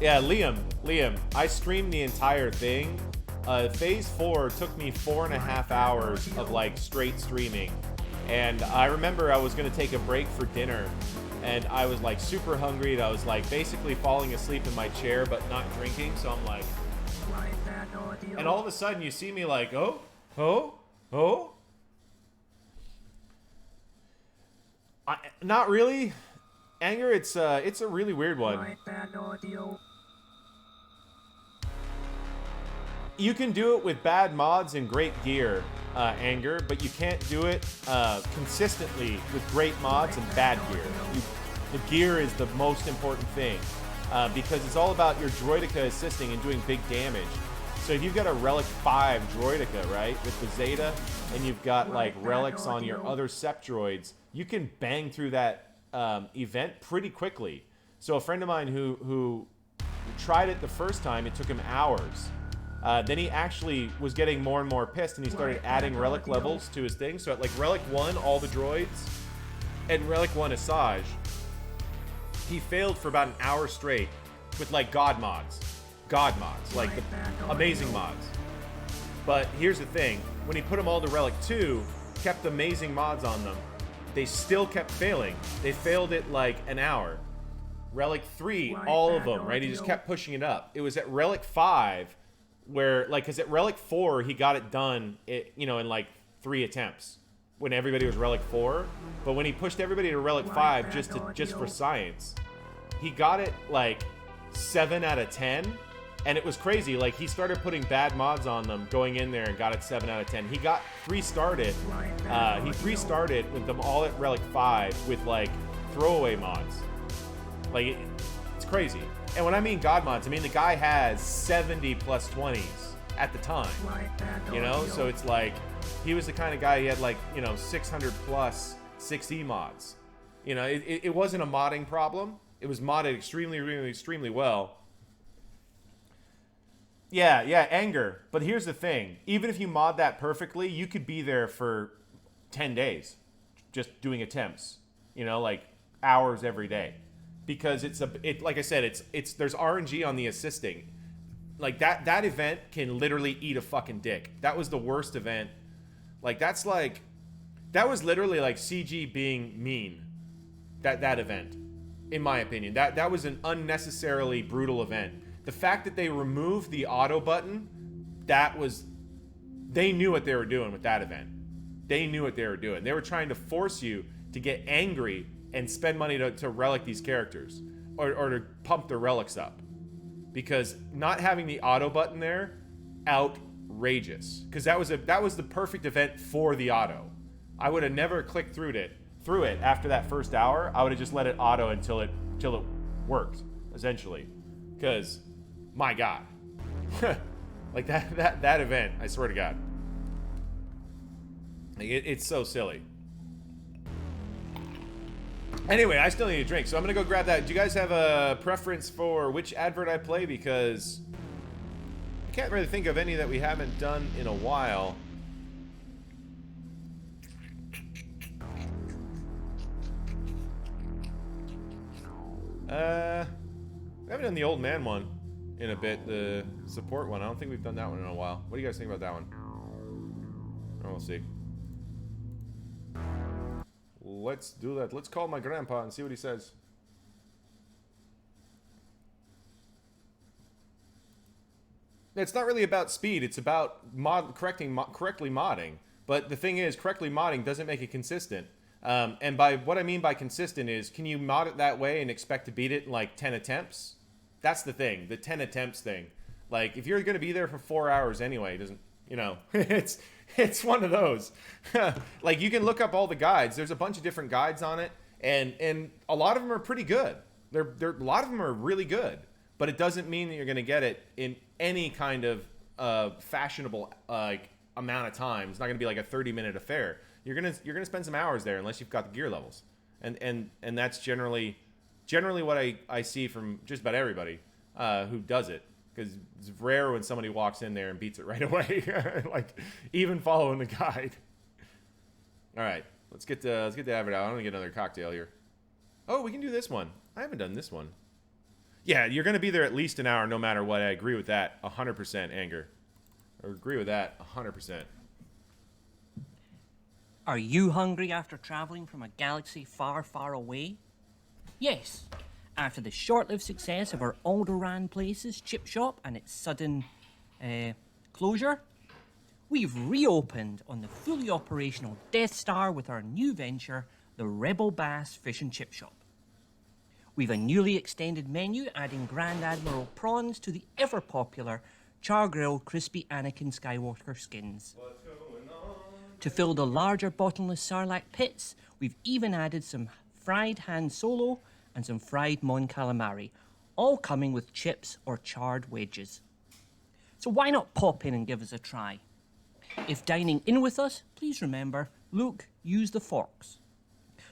Yeah, Liam, I streamed the entire thing. Phase 4 took me 4.5 hours of like straight streaming. And I remember I was going to take a break for dinner. And I was like super hungry. And I was like basically falling asleep in my chair, but not drinking. So I'm like... And all of a sudden you see me like, oh. Not really. Anger, it's a really weird one. You can do it with bad mods and great gear, Anger, but you can't do it consistently with great mods and bad gear. The gear is the most important thing because it's all about your Droideka assisting and doing big damage. So if you've got a Relic 5 Droideka, right, with the Zeta, and you've got like relics on your other Sept droids, you can bang through that event pretty quickly. So a friend of mine who tried it the first time, it took him hours. Then he actually was getting more and more pissed, and he started adding relic levels to his thing. So at like Relic 1, all the droids, and Relic 1 Asajj, he failed for about an hour straight with like God mods, like the amazing mods. But here's the thing, when he put them all to Relic 2, kept amazing mods on them, they still kept failing. They failed it like an hour. Relic 3, all of them, right? He just kept pushing it up. It was at Relic 5 where, like, because at Relic 4, he got it done, in like 3 attempts when everybody was Relic 4. But when he pushed everybody to Relic 5 just for science, he got it like 7 out of 10. And it was crazy. Like, he started putting bad mods on them, going in there and got it 7 out of 10. He got 3-started. He 3-started with them all at Relic 5 with, like, throwaway mods. Like, it's crazy. And when I mean God mods, I mean the guy has 70 plus 20s at the time. You know? So it's like, he was the kind of guy, he had, like, 600 plus 6E mods. You know, it wasn't a modding problem. It was modded extremely well. Yeah, Anger. But here's the thing. Even if you mod that perfectly, you could be there for 10 days just doing attempts. Like hours every day. Because like I said, there's RNG on the assisting. Like, that event can literally eat a fucking dick. That was the worst event. Like, that was literally like CG being mean. That event, in my opinion. That was an unnecessarily brutal event. The fact that they removed the auto button, they knew what they were doing with that event. They knew what they were doing. They were trying to force you to get angry and spend money to relic these characters. Or to pump the relics up. Because not having the auto button there, outrageous. Because that was the perfect event for the auto. I would have never clicked through it after that first hour. I would have just let it auto until it worked, essentially. Because, my God. Like that event, I swear to God. Like, it's so silly. Anyway, I still need a drink, so I'm gonna go grab that. Do you guys have a preference for which advert I play? Because I can't really think of any that we haven't done in a while. We haven't done the old man one in a bit, the support one. I don't think we've done that one in a while. What do you guys think about that one? Oh, we'll see. Let's do that. Let's call my grandpa and see what he says. It's not really about speed. It's about correctly modding. But the thing is, correctly modding doesn't make it consistent. And by what I mean by consistent is, can you mod it that way and expect to beat it in like 10 attempts? That's the thing, the 10 attempts thing. Like, if you're going to be there for 4 hours anyway, it doesn't, you know, it's one of those. Like, you can look up all the guides. There's a bunch of different guides on it, and a lot of them are pretty good. A lot of them are really good, but it doesn't mean that you're going to get it in any kind of fashionable amount of time. It's not going to be like a 30-minute affair. You're gonna spend some hours there unless you've got the gear levels, and that's generally what I see from just about everybody who does it, because it's rare when somebody walks in there and beats it right away, like even following the guide. All right, let's get the advert out. I'm gonna get another cocktail here. Oh, we can do this one. I haven't done this one. Yeah, you're gonna be there at least an hour no matter what. I agree with that 100%, Anger. I agree with that 100%. Are you hungry after traveling from a galaxy far, far away? Yes. After the short-lived success of our Alderaan Places chip shop and its sudden closure, we've reopened on the fully operational Death Star with our new venture, the Rebel Bass Fish and Chip Shop. We've a newly extended menu adding Grand Admiral prawns to the ever-popular char-grilled crispy Anakin Skywalker skins. To fill the larger bottomless Sarlacc pits, we've even added some fried Han Solo and some fried Mon Calamari, all coming with chips or charred wedges. So why not pop in and give us a try? If dining in with us, please remember, look, use the forks.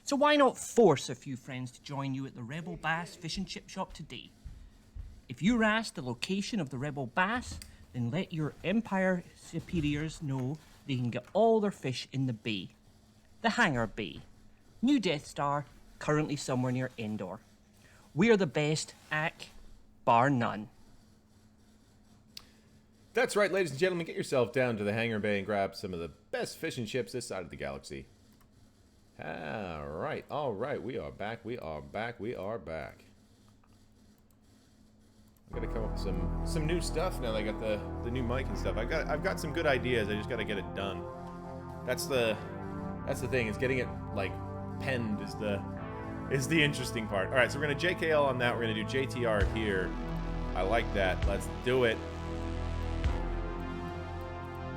So why not force a few friends to join you at the Rebel Bass Fish and Chip Shop today? If you're asked the location of the Rebel Bass, then let your Empire superiors know they can get all their fish in the bay. The Hangar Bay. New Death Star, currently somewhere near Endor. We're the best, bar none. That's right, ladies and gentlemen. Get yourself down to the Hangar Bay and grab some of the best fish and chips this side of the galaxy. All right. We are back. I gotta come up with some new stuff now that I got the new mic and stuff. I've got some good ideas. I just gotta get it done. That's the thing. Is getting it like penned is the interesting part. All right, so we're gonna JKL on that. We're gonna do JTR here. I like that. Let's do it.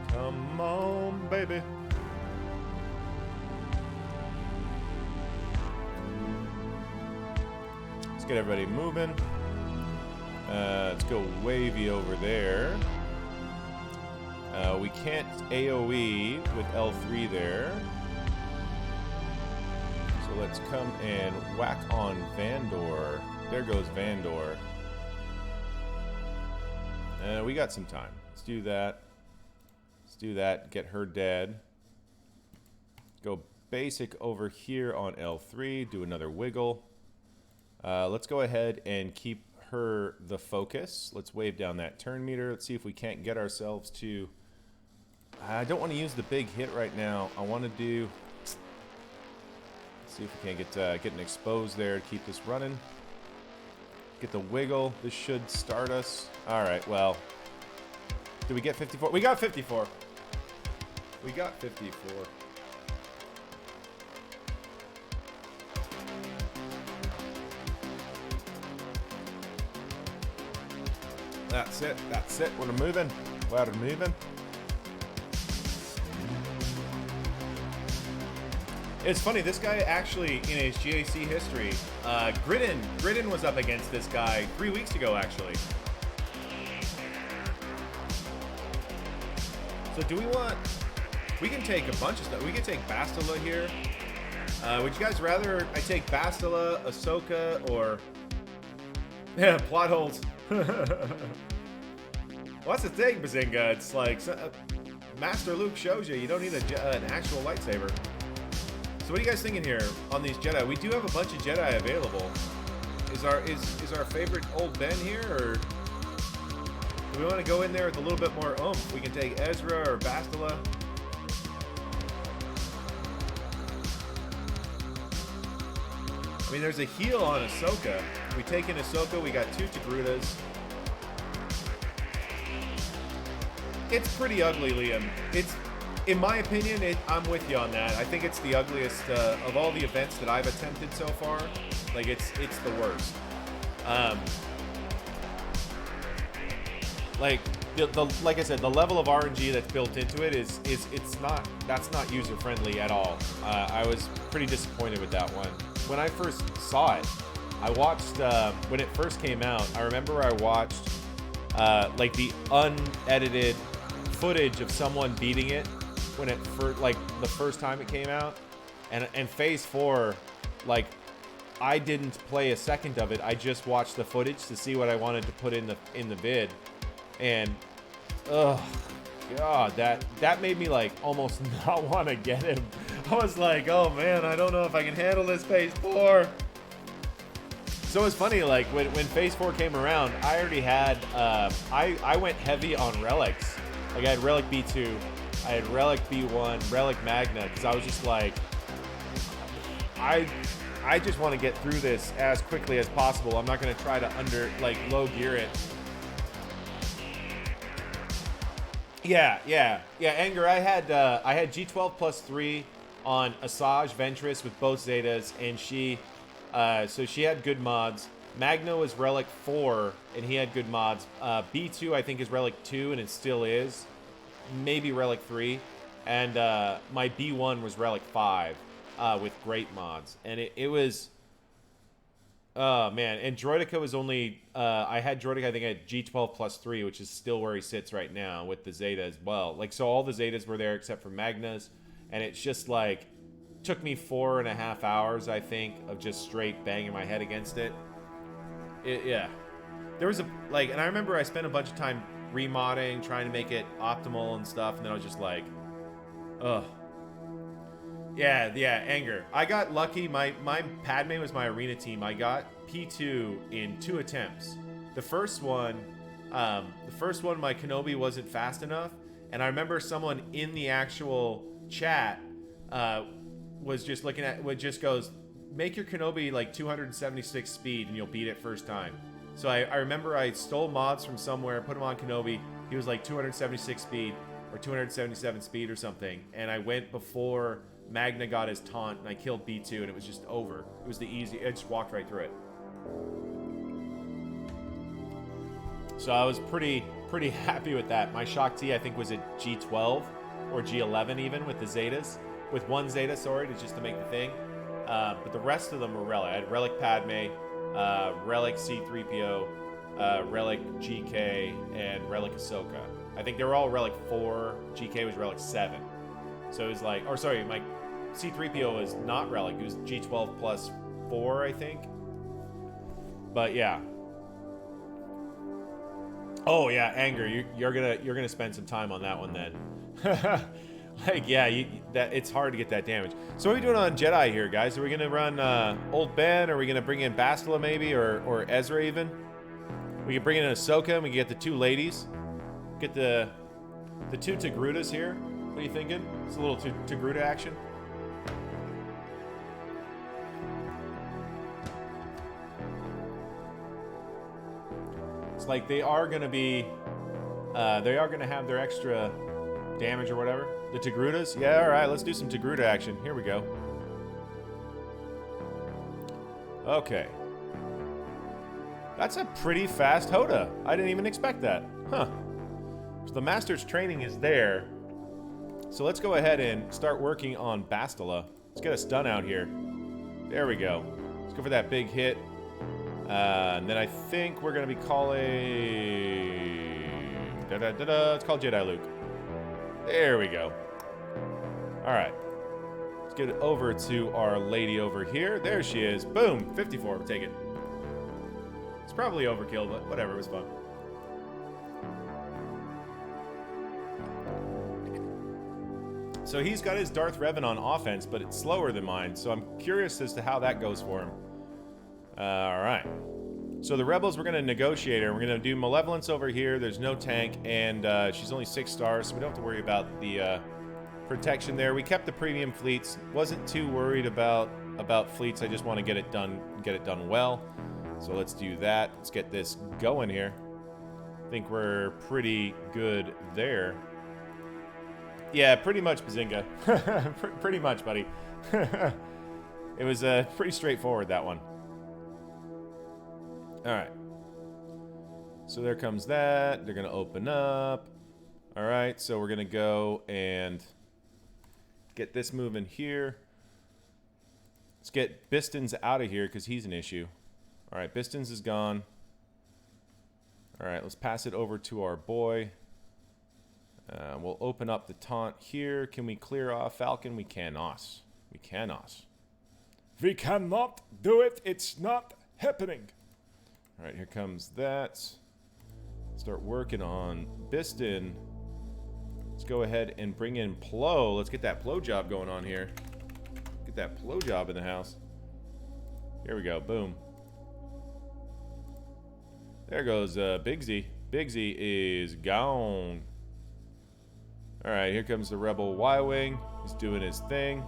Come on, baby. Let's get everybody moving. Let's go wavy over there. We can't AoE with L3 there. So let's come and whack on Vandor. There goes Vandor. We got some time. Let's do that. Get her dead. Go basic over here on L3. Do another wiggle. Let's go ahead and keep her the focus. Let's wave down that turn meter. Let's see if we can't get ourselves to... I don't want to use the big hit right now. I want to do... Let's see if we can't get an exposed there to keep this running. Get the wiggle. This should start us. All right, well... Did we get 54? We got 54. We got 54. That's it. That's it. We're moving. We're moving. It's funny. This guy actually, in his GAC history, Gridden was up against this guy 3 weeks ago, actually. So do we want... We can take a bunch of stuff. We can take Bastila here. Would you guys rather I take Bastila, Ahsoka, or... Yeah, plot holes. What's the thing, Bazinga? It's like... Master Luke shows you don't need an actual lightsaber. So what are you guys thinking here on these Jedi? We do have a bunch of Jedi available. Is our favorite old Ben here, or... Do we want to go in there with a little bit more oomph? We can take Ezra or Bastila. I mean, there's a heal on Ahsoka. We take in Ahsoka, we got 2 Togrutas. It's pretty ugly, Liam. It's, in my opinion, I'm with you on that. I think it's the ugliest of all the events that I've attempted so far. Like, it's the worst. Like like I said, the level of RNG that's built into it that's not user friendly at all. I was pretty disappointed with that one. When I first saw it, I watched when it first came out. I remember I watched like the unedited footage of someone beating it when it the first time it came out, and Phase 4, like, I didn't play a second of it. I just watched the footage to see what I wanted to put in the vid. And oh god, that made me like almost not want to get him. I was like, oh man, I don't know if I can handle this Phase 4. So it's funny, like when Phase 4 came around, I already had I went heavy on relics. Like I had Relic B2, I had Relic B1, Relic Magna, because I was just like, I just want to get through this as quickly as possible. I'm not going to try to low gear it. Yeah, Anger. I had G12 plus 3 on Asajj Ventress with both Zetas, and so she had good mods. Magna was Relic 4, and he had good mods. B2 I think is Relic 2, and it still is. Maybe Relic 3, and my B1 was Relic 5 with great mods, and it was. Oh man, and Droideka was only I had Droideka, I think, at G12 plus 3, which is still where he sits right now with the Zeta as well. Like, so all the Zetas were there except for Magna's, and it's just like took me 4.5 hours, I think, of just straight banging my head against it. Yeah, there was and I remember I spent a bunch of time remodding, trying to make it optimal and stuff, and then I was just like, ugh. Yeah, Anger. I got lucky. My Padme was my arena team. I got P2 in 2 attempts. The first one, my Kenobi wasn't fast enough, and I remember someone in the actual chat was just looking at, just goes, make your Kenobi like 276 speed and you'll beat it first time. So I remember I stole mods from somewhere, put them on Kenobi. He was like 276 speed or 277 speed or something, and I went before Magna got his taunt, and I killed B2, and it was just over. It was the easy. I just walked right through it. So I was pretty happy with that. My Shock T, I think, was at G12 or G11 even with the Zetas, with one Zeta, sorry, just to make the thing. But the rest of them were Relic. I had Relic Padme, Relic C-3PO, Relic GK, and Relic Ahsoka. I think they were all Relic 4. GK was Relic 7. So it was like, or sorry, my C-3PO was not Relic. It was G12 plus 4, I think. But yeah. Oh yeah, Anger. You're gonna spend some time on that one then. Like yeah, it's hard to get that damage. So what are we doing on Jedi here, guys? Are we gonna run Old Ben? Or are we gonna bring in Bastila maybe, or Ezra even? We can bring in Ahsoka and we can get the 2 ladies. Get the 2 Togrutas here. What are you thinking? It's a little Togruta action. It's like they are going to be... they are going to have their extra damage or whatever. The Togrutas? Yeah, alright, let's do some Togruta action. Here we go. Okay. That's a pretty fast Hoda. I didn't even expect that. Huh. So the Master's training is there. So let's go ahead and start working on Bastila. Let's get a stun out here. There we go. Let's go for that big hit. And then I think we're going to be calling... Let's call Jedi Luke. There we go. Alright. Let's get it over to our lady over here. There she is. Boom. 54. We'll take it. It's probably overkill, but whatever. It was fun. So he's got his Darth Revan on offense, but it's slower than mine. So I'm curious as to how that goes for him. Alright. So the Rebels, we're going to negotiate her. We're going to do Malevolence over here. There's no tank, and she's only 6 stars, so we don't have to worry about the protection there. We kept the premium fleets. Wasn't too worried about fleets. I just want to get it done well. So let's do that. Let's get this going here. I think we're pretty good there. Yeah, pretty much, Bazinga. Pretty much, buddy. It was pretty straightforward, that one. Alright. So there comes that. They're going to open up. Alright, so we're going to go and get this moving here. Let's get Bistons out of here because he's an issue. Alright, Bistons is gone. Alright, let's pass it over to our boy. We'll open up the taunt here. Can we clear off Falcon? We cannot. We cannot. We cannot do it. It's not happening. All right, here comes that. Start working on Biston. Let's go ahead and bring in Plo. Let's get that Plo job going on here. Get that Plo job in the house. Here we go. Boom. There goes Big Z. Big Z is gone. All right, here comes the Rebel Y-Wing. He's doing his thing.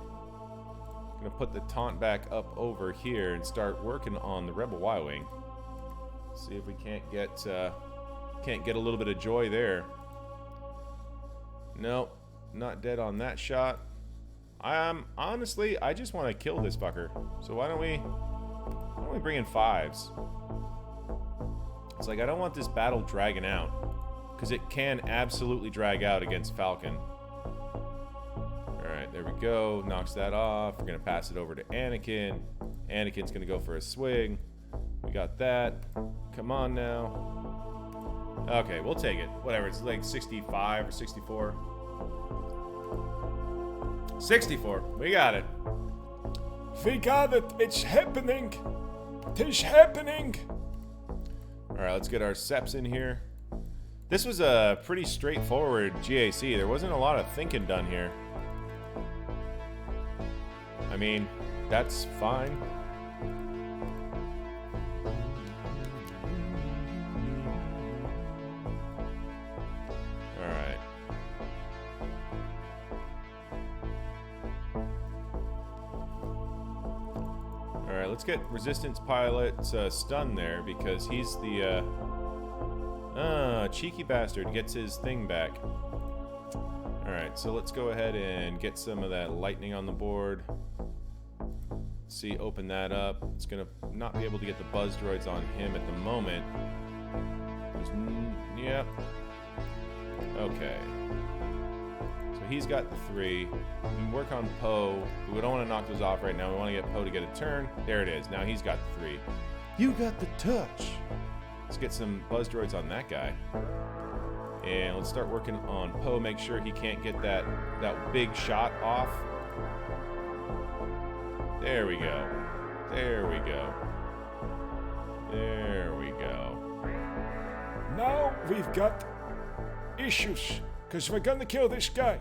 Gonna put the taunt back up over here and start working on the Rebel Y-Wing. See if we can't get a little bit of joy there. Nope, not dead on that shot. Honestly, I just want to kill this fucker. So why don't we bring in 5s? It's like I don't want this battle dragging out. Because it can absolutely drag out against Falcon. Alright, there we go. Knocks that off. We're going to pass it over to Anakin. Anakin's going to go for a swing. We got that. Come on now. Okay, we'll take it. Whatever, it's like 65 or 64. 64. We got it. We got it. It's happening. It is happening. Alright, let's get our Seps in here. This was a pretty straightforward GAC. There wasn't a lot of thinking done here. I mean, that's fine. Alright. Alright, let's get Resistance Pilot stun there because he's the... cheeky bastard gets his thing back. Alright, so let's go ahead and get some of that lightning on the board. See, open that up. It's gonna not be able to get the buzz droids on him at the moment. Yep. Okay. So he's got the 3. We can work on Poe. We don't want to knock those off right now. We want to get Poe to get a turn. There it is. Now he's got the 3. You got the touch. Let's get some buzz droids on that guy. And let's start working on Poe. Make sure he can't get that big shot off. There we go. There we go. There we go. Now we've got issues. Because we're gonna kill this guy.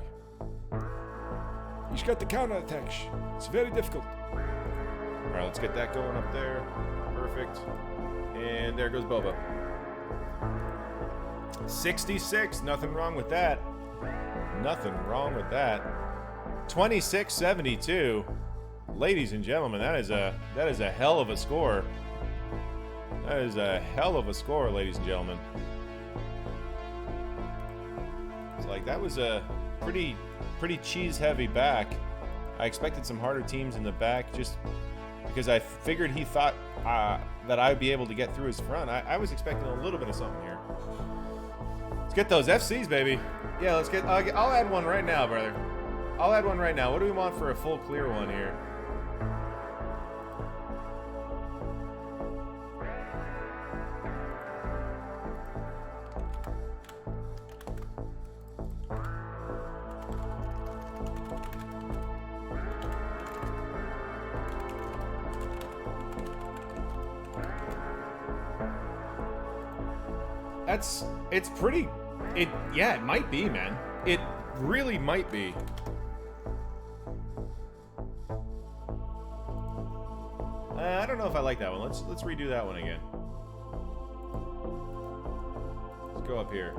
He's got the counterattacks. It's very difficult. Alright, let's get that going up there. Perfect. And there goes Boba. 66, nothing wrong with that. Nothing wrong with that. 26-72. Ladies and gentlemen, that is a hell of a score. That is a hell of a score, ladies and gentlemen. It's like that was a pretty cheese heavy back. I expected some harder teams in the back just because I figured he thought that I'd be able to get through his front. I was expecting a little bit of something here. Let's get those FCs, baby. Yeah, let's get. I'll add one right now, brother. I'll add one right now. What do we want for a full clear one here? It's pretty, yeah, it might be, man. It really might be. I don't know if I like that one. Let's redo that one again. Let's go up here.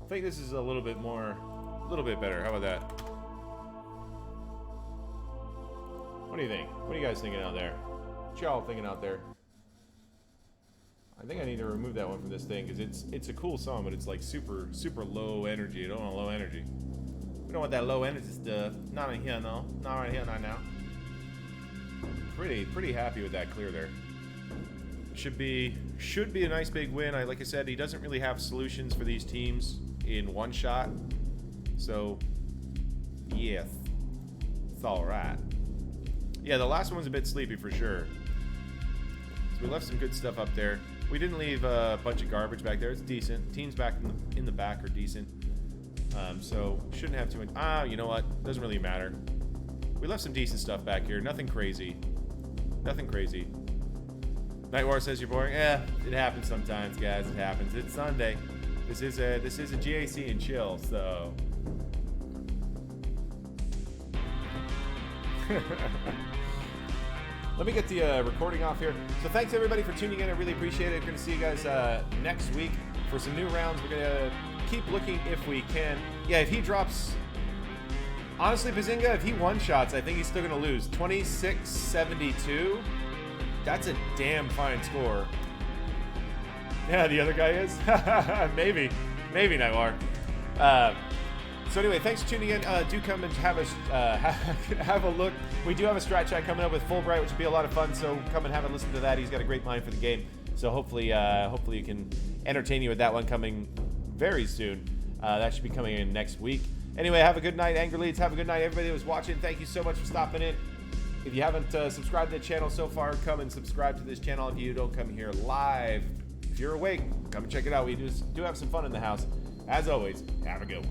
I think this is a little bit better. How about that? What do you think? What are you guys thinking out there? What y'all thinking out there? I think I need to remove that one from this thing because it's a cool song, but it's like super low energy. I don't want low energy. We don't want that low energy stuff. Not in here, no. Not right here, not now. Pretty happy with that clear there. Should be a nice big win. Like I said, he doesn't really have solutions for these teams in one shot. So, yes, it's all right. Yeah, the last one was a bit sleepy for sure. So we left some good stuff up there. We didn't leave a bunch of garbage back there. It's decent. Teams back in the back are decent. So shouldn't have too much. You know what? Doesn't really matter. We left some decent stuff back here. Nothing crazy. Nothing crazy. Night War says you're boring. Yeah, it happens sometimes, guys. It happens. It's Sunday. This is a GAC and chill. So. Let me get the recording off here. So thanks everybody for tuning in. I really appreciate it. We're gonna see you guys next week for some new rounds. We're gonna keep looking if we can. Yeah, if he drops, honestly, Bazinga, if he one-shots, I think he's still gonna lose. 26-72. That's a damn fine score. Yeah, the other guy is. maybe Nightwar. So anyway, thanks for tuning in. Do come and have a look. We do have a strat chat coming up with Fulbright, which will be a lot of fun. So come and have a listen to that. He's got a great mind for the game. So hopefully you can entertain you with that one coming very soon. That should be coming in next week. Anyway, have a good night, Angry Leads. Have a good night, everybody that was watching. Thank you so much for stopping in. If you haven't subscribed to the channel so far, come and subscribe to this channel. If you don't come here live, if you're awake, come and check it out. We do have some fun in the house. As always, have a good one.